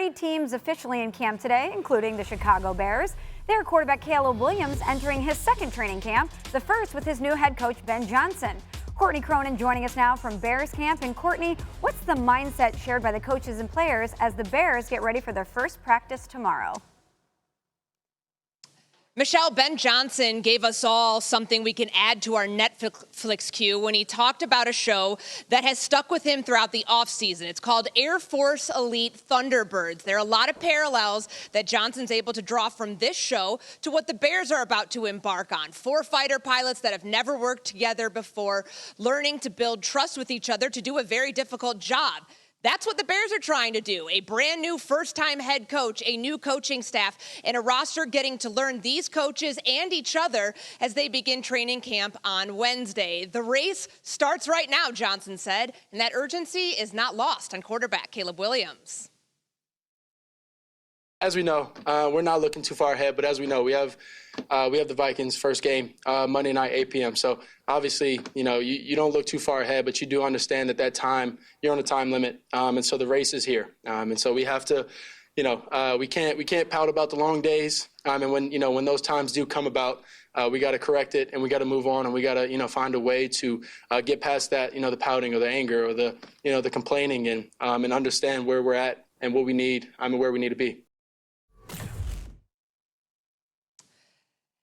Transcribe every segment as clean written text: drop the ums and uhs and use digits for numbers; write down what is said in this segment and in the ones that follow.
3 teams officially in camp today, including the Chicago Bears. Their quarterback Caleb Williams entering his second training camp, the first with his new head coach Ben Johnson. Courtney Cronin joining us now from Bears camp. And Courtney, what's the mindset shared by the coaches and players as the Bears get ready for their first practice tomorrow? Michelle, Ben Johnson gave us all something we can add to our Netflix queue when he talked about a show that has stuck with him throughout the offseason. It's called Air Force Elite Thunderbirds. There are a lot of parallels that Johnson's able to draw from this show to what the Bears are about to embark on. 4 fighter pilots that have never worked together before, learning to build trust with each other to do a very difficult job. That's what the Bears are trying to do. A brand new first-time head coach, a new coaching staff, and a roster getting to learn these coaches and each other as they begin training camp on Wednesday. The race starts right now, Johnson said, and that urgency is not lost on quarterback Caleb Williams. As we know, we're not looking too far ahead, but as we know, we have the Vikings first game Monday night, 8 p.m. So obviously, you don't look too far ahead, but you do understand that time, you're on a time limit. And so the race is here. And so we have to, we can't pout about the long days. And when those times do come about, we got to correct it and we got to move on and we got to, find a way to get past that, the pouting or the anger or the complaining and understand where we're at and what we need, where we need to be.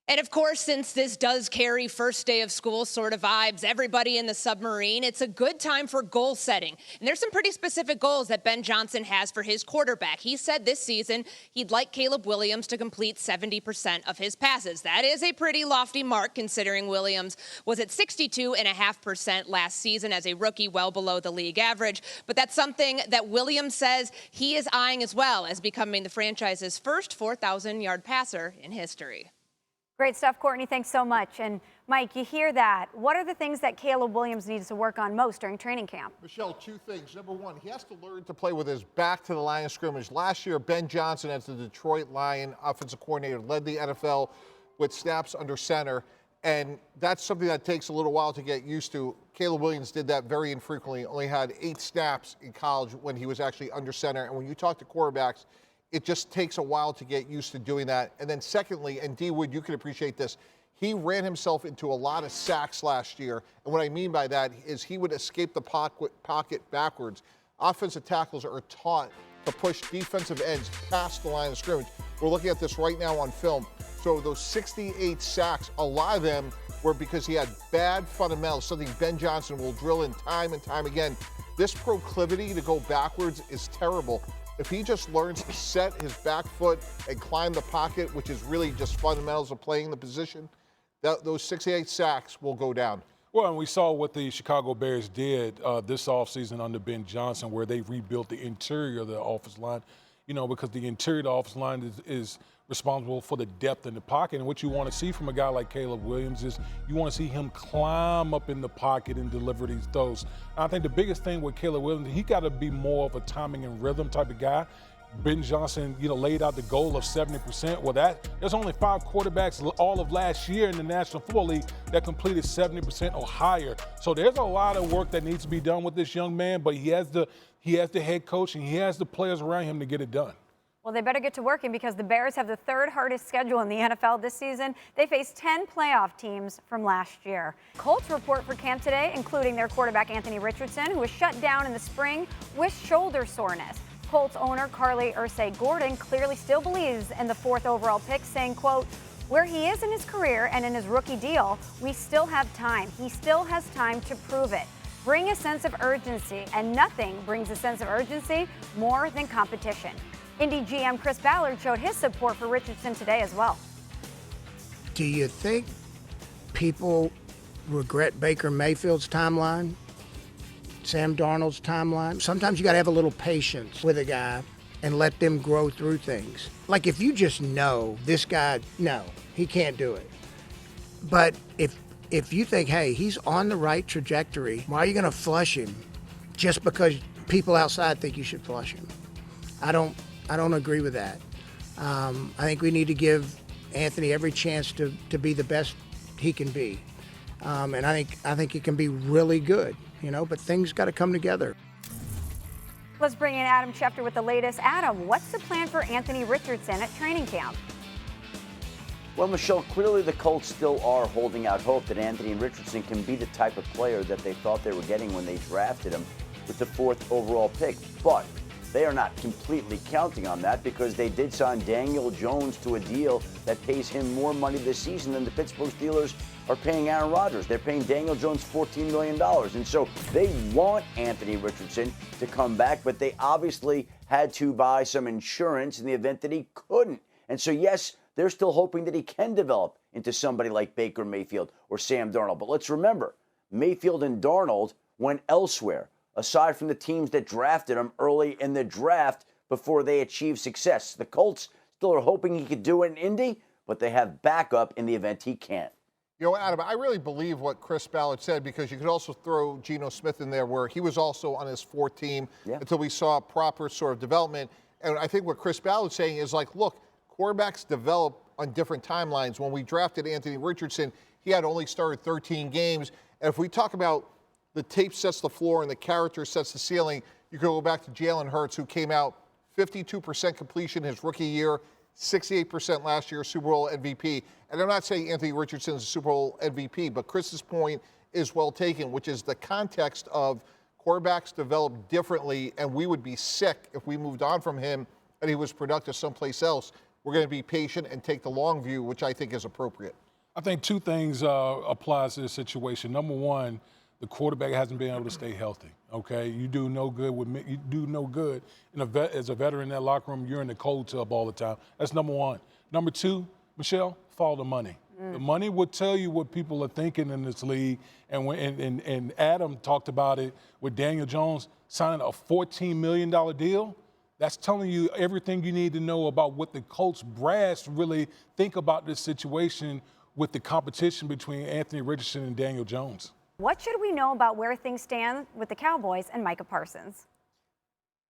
And of course, since this does carry first day of school sort of vibes, everybody in the submarine, it's a good time for goal setting. And there's some pretty specific goals that Ben Johnson has for his quarterback. He said this season he'd like Caleb Williams to complete 70% of his passes. That is a pretty lofty mark considering Williams was at 62.5% last season as a rookie, well below the league average. But that's something that Williams says he is eyeing as well as becoming the franchise's first 4,000-yard passer in history. Great stuff, Courtney. Thanks so much. And Mike, you hear that. What are the things that Caleb Williams needs to work on most during training camp? Michelle, 2 things. Number 1, he has to learn to play with his back to the line of scrimmage. Last year, Ben Johnson, as the Detroit Lion offensive coordinator, led the NFL with snaps under center. And that's something that takes a little while to get used to. Caleb Williams did that very infrequently, only had 8 snaps in college when he was actually under center. And when you talk to quarterbacks, it just takes a while to get used to doing that. And then secondly, and D. Wood, you can appreciate this, he ran himself into a lot of sacks last year. And what I mean by that is he would escape the pocket backwards. Offensive tackles are taught to push defensive ends past the line of scrimmage. We're looking at this right now on film. So those 68 sacks, a lot of them were because he had bad fundamentals, something Ben Johnson will drill in time and time again. This proclivity to go backwards is terrible. If he just learns to set his back foot and climb the pocket, which is really just fundamentals of playing the position, those 68 sacks will go down. Well, and we saw what the Chicago Bears did this offseason under Ben Johnson, where they rebuilt the interior of the offensive line, because the interior of the offensive line is responsible for the depth in the pocket. And what you want to see from a guy like Caleb Williams is you want to see him climb up in the pocket and deliver these throws. And I think the biggest thing with Caleb Williams, he got to be more of a timing and rhythm type of guy. Ben Johnson, laid out the goal of 70%. Well, there's only 5 quarterbacks all of last year in the National Football League that completed 70% or higher. So there's a lot of work that needs to be done with this young man, but he has the head coach and he has the players around him to get it done. Well, they better get to working because the Bears have the 3rd hardest schedule in the NFL this season. They face 10 playoff teams from last year. Colts report for camp today, including their quarterback Anthony Richardson, who was shut down in the spring with shoulder soreness. Colts owner Carly Ursay-Gordon clearly still believes in the 4th overall pick, saying, quote, "Where he is in his career and in his rookie deal, we still have time. He still has time to prove it. Bring a sense of urgency, and nothing brings a sense of urgency more than competition." Indy GM Chris Ballard showed his support for Richardson today as well. Do you think people regret Baker Mayfield's timeline, Sam Darnold's timeline? Sometimes you got to have a little patience with a guy and let them grow through things. Like if you just know this guy, no, he can't do it. But if you think, hey, he's on the right trajectory, why are you going to flush him just because people outside think you should flush him? I don't agree with that. I think we need to give Anthony every chance to be the best he can be. And I think it can be really good, but things got to come together. Let's bring in Adam Schefter with the latest. Adam, what's the plan for Anthony Richardson at training camp? Well, Michelle, clearly the Colts still are holding out hope that Anthony Richardson can be the type of player that they thought they were getting when they drafted him with the 4th overall pick. But they are not completely counting on that because they did sign Daniel Jones to a deal that pays him more money this season than the Pittsburgh Steelers are paying Aaron Rodgers. They're paying Daniel Jones $14 million. And so they want Anthony Richardson to come back, but they obviously had to buy some insurance in the event that he couldn't. And so, yes, they're still hoping that he can develop into somebody like Baker Mayfield or Sam Darnold. But let's remember, Mayfield and Darnold went elsewhere, aside from the teams that drafted him early in the draft before they achieved success. The Colts still are hoping he could do it in Indy, but they have backup in the event he can't. You know, Adam, I really believe what Chris Ballard said because you could also throw Geno Smith in there where he was also on his 4th team until we saw proper sort of development. And I think what Chris Ballard's saying is like, look, quarterbacks develop on different timelines. When we drafted Anthony Richardson, he had only started 13 games. And if we talk about the tape sets the floor and the character sets the ceiling, you can go back to Jalen Hurts, who came out 52% completion his rookie year, 68% last year, Super Bowl MVP. And I'm not saying Anthony Richardson is a Super Bowl MVP, but Chris's point is well taken, which is the context of quarterbacks develop differently, and we would be sick if we moved on from him and he was productive someplace else. We're going to be patient and take the long view, which I think is appropriate. I think two things applies to this situation. Number one, the quarterback hasn't been able to stay healthy. Okay, you do no good with me. You do no good as a veteran in that locker room. You're in the cold tub all the time. That's number one. Number two, Michelle, follow the money. The money will tell you what people are thinking in this league. And Adam talked about it with Daniel Jones signing a $14 million deal. That's telling you everything you need to know about what the Colts brass really think about this situation with the competition between Anthony Richardson and Daniel Jones. What should we know about where things stand with the Cowboys and Micah Parsons?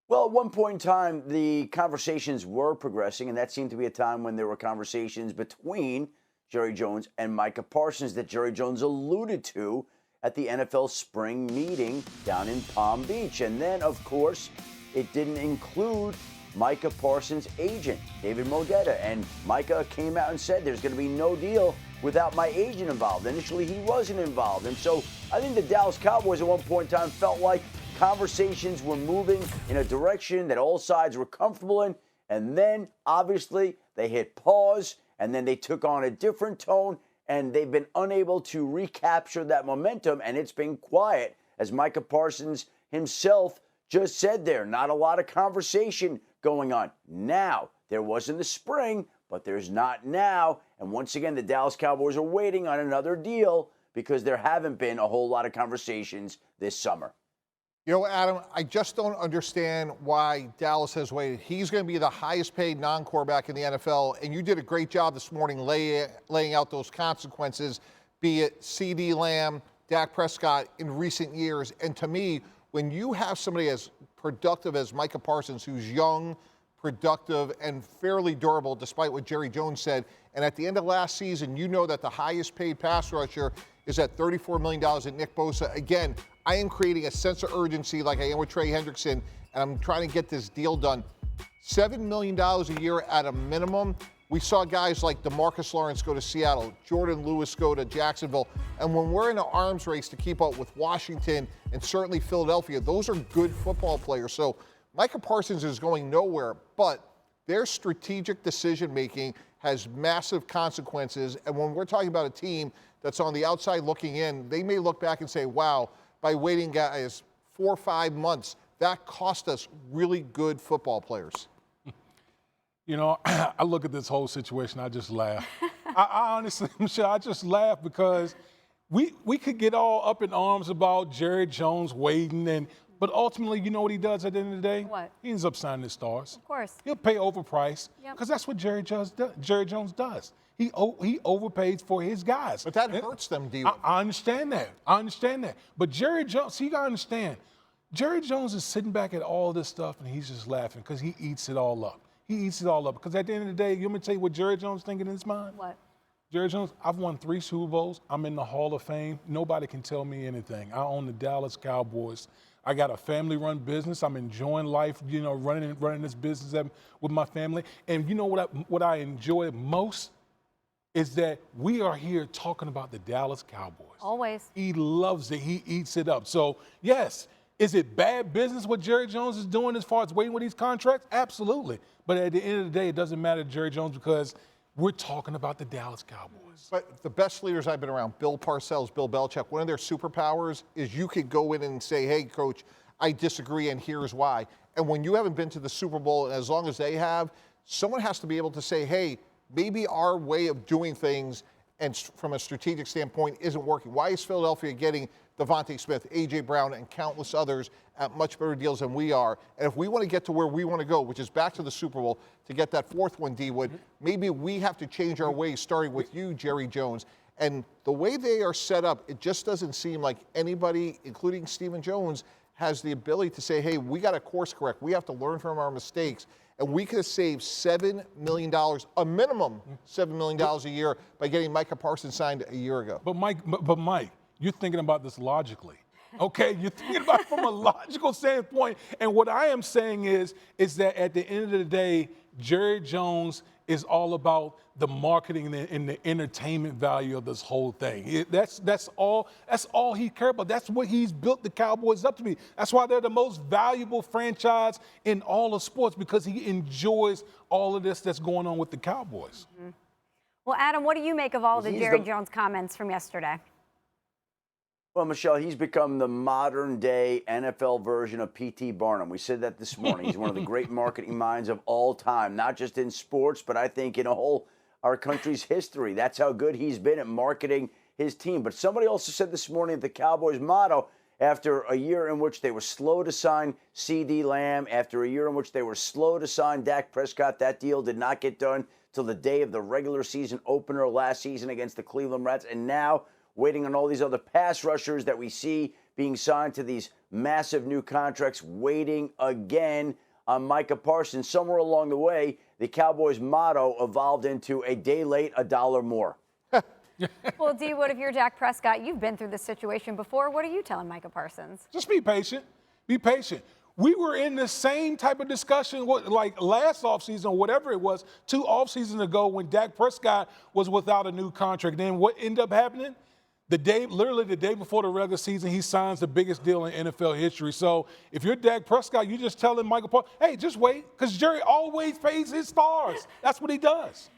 Well, at one point in time, the conversations were progressing, and that seemed to be a time when there were conversations between Jerry Jones and Micah Parsons that Jerry Jones alluded to at the NFL spring meeting down in Palm Beach. And then, of course, it didn't include Micah Parsons' agent, David Modetta. And Micah came out and said there's going to be no deal without my agent involved. Initially, he wasn't involved. And so I think the Dallas Cowboys at one point in time felt like conversations were moving in a direction that all sides were comfortable in. And then, obviously, they hit pause, and then they took on a different tone, and they've been unable to recapture that momentum, and it's been quiet, as Micah Parsons himself just said there. Not a lot of conversation going on. Now, there was in the spring, but there's not now. And once again, the Dallas Cowboys are waiting on another deal because there haven't been a whole lot of conversations this summer. You know, Adam, I just don't understand why Dallas has waited. He's going to be the highest paid non-quarterback in the NFL, and you did a great job this morning laying out those consequences, be it CeeDee Lamb, Dak Prescott in recent years. And to me, when you have somebody as productive as Micah Parsons, who's young, productive, and fairly durable, despite what Jerry Jones said, and at the end of last season, you know that the highest paid pass rusher is at $34 million at Nick Bosa. Again, I am creating a sense of urgency like I am with Trey Hendrickson, and I'm trying to get this deal done. $7 million a year at a minimum. We saw guys like DeMarcus Lawrence go to Seattle, Jordan Lewis go to Jacksonville. And when we're in an arms race to keep up with Washington and certainly Philadelphia, those are good football players. So Micah Parsons is going nowhere, but their strategic decision-making has massive consequences. And when we're talking about a team that's on the outside looking in, they may look back and say, wow, by waiting guys 4 or 5 months, that cost us really good football players. You know, I look at this whole situation, I just laugh. I honestly, Michelle, I just laugh because we could get all up in arms about Jerry Jones waiting, but ultimately, you know what he does at the end of the day? What? He ends up signing his stars. Of course. He'll pay overpriced because Yep. that's what Jerry Jones does. He overpays for his guys. But that hurts them, D-Wood. I understand that. But Jerry Jones, see, you got to understand, Jerry Jones is sitting back at all this stuff and he's just laughing because he eats it all up. He eats it all up because at the end of the day, you want me to tell you what Jerry Jones thinking in his mind? What? Jerry Jones, I've won 3 Super Bowls. I'm in the Hall of Fame. Nobody can tell me anything. I own the Dallas Cowboys. I got a family-run business. I'm enjoying life, you know, running this business with my family. And you know what I enjoy most is that we are here talking about the Dallas Cowboys. Always. He loves it. He eats it up. So, yes, is it bad business what Jerry Jones is doing as far as waiting with these contracts? Absolutely. But at the end of the day, it doesn't matter to Jerry Jones because we're talking about the Dallas Cowboys. But the best leaders I've been around, Bill Parcells, Bill Belichick, one of their superpowers is you could go in and say, hey, coach, I disagree and here's why. And when you haven't been to the Super Bowl, and as long as they have, someone has to be able to say, hey, maybe our way of doing things and from a strategic standpoint isn't working. Why is Philadelphia getting Devontae Smith, A.J. Brown, and countless others at much better deals than we are? And if we want to get to where we want to go, which is back to the Super Bowl, to get that fourth one, D-Wood, maybe we have to change our ways, starting with you, Jerry Jones. And the way they are set up, it just doesn't seem like anybody, including Stephen Jones, has the ability to say, hey, we got to course correct. We have to learn from our mistakes. And we could have saved $7 million, a minimum $7 million a year by getting Micah Parsons signed a year ago. But Mike, you're thinking about this logically. Okay, you're thinking about it from a logical standpoint. And what I am saying is that at the end of the day, Jerry Jones is all about the marketing and the entertainment value of this whole thing. That's all he cares about. That's what he's built the Cowboys up to be. That's why they're the most valuable franchise in all of sports, because he enjoys all of this that's going on with the Cowboys. Mm-hmm. Well, Adam, what do you make of all the Jerry Jones comments from yesterday? Well, Michelle, he's become the modern-day NFL version of P.T. Barnum. We said that this morning. He's one of the great marketing minds of all time, not just in sports, but I think in our country's history. That's how good he's been at marketing his team. But somebody also said this morning that the Cowboys' motto, after a year in which they were slow to sign C.D. Lamb, after a year in which they were slow to sign Dak Prescott, that deal did not get done till the day of the regular season opener last season against the Cleveland Rats, and now waiting on all these other pass rushers that we see being signed to these massive new contracts, waiting again on Micah Parsons. Somewhere along the way, the Cowboys' motto evolved into a day late, a dollar more. Well, D, what if you're Dak Prescott? You've been through this situation before. What are you telling Micah Parsons? Just be patient. Be patient. We were in the same type of discussion like last offseason or whatever it was, 2 offseasons ago when Dak Prescott was without a new contract. Then what ended up happening? Literally the day before the regular season, he signs the biggest deal in NFL history. So if you're Dak Prescott, you just telling Michael Parsons, hey, just wait, because Jerry always pays his stars. That's what he does.